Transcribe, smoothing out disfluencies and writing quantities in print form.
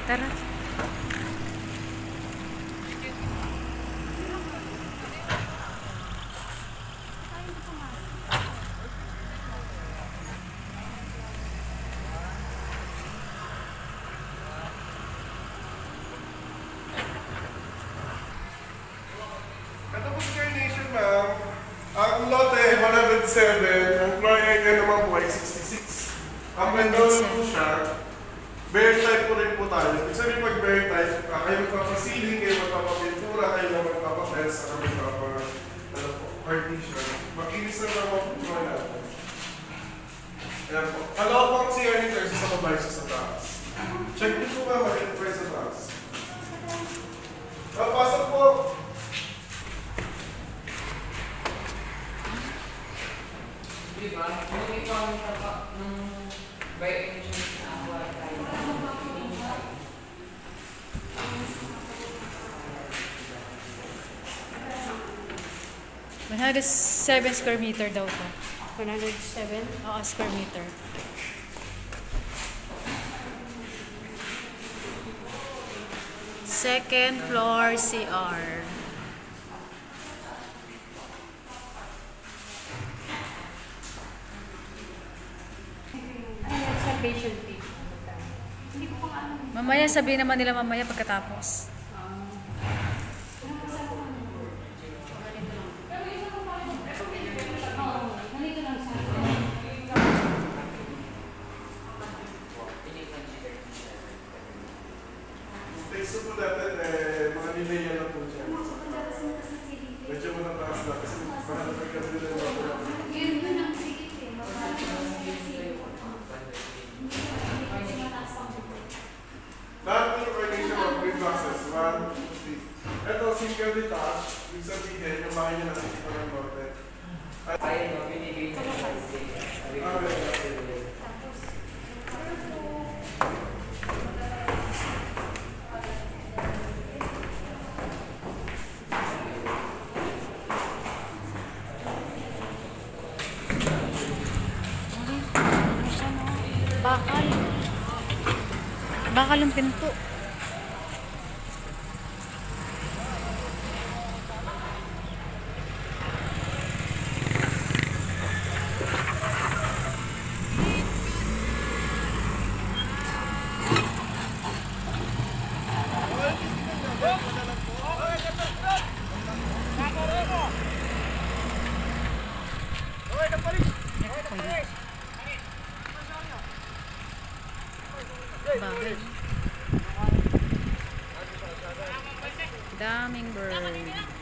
Tara. Ito po si Carnation, ma'am. Ang lote, 107. Ang floor area naman po ay 66. Ang window po siya. Bare type po rin po tayo. Ibig sabihin pag bare type, kayo magpapasiling, kayo magpapapintura, kayo na magpapapels, saka magpapa-partition. Makinis na naman po floor natin. Ayan po. Alaw po ang CR nito sa babay sa taas. Check nyo po ba mag-enterprise sa taas. Pasok po. Diba? Kung ikaw ng by emissions na ako at tayo. 107 square meter daw to. 107? Oo, square meter. Second floor CR. Observation fee. Hindi ko pang alam. Mamaya sabihin naman nila mamaya pagkatapos. Nandito lang sa Text po natin, mga nilaya na po siya. Medyo matataas na kasi parang nagkakaroon na lang po natin. yun ang sikit eh. Lahat po yung coordination of three boxes. 1, 2, 3. Ito, single detached. Ibig sabihin, yung bahay niya nasa ito ng norte. Ayun, no, binigay niya kasi. Sabi ko, Bakal. Bakal yung pinto. Bagay. Daming bird.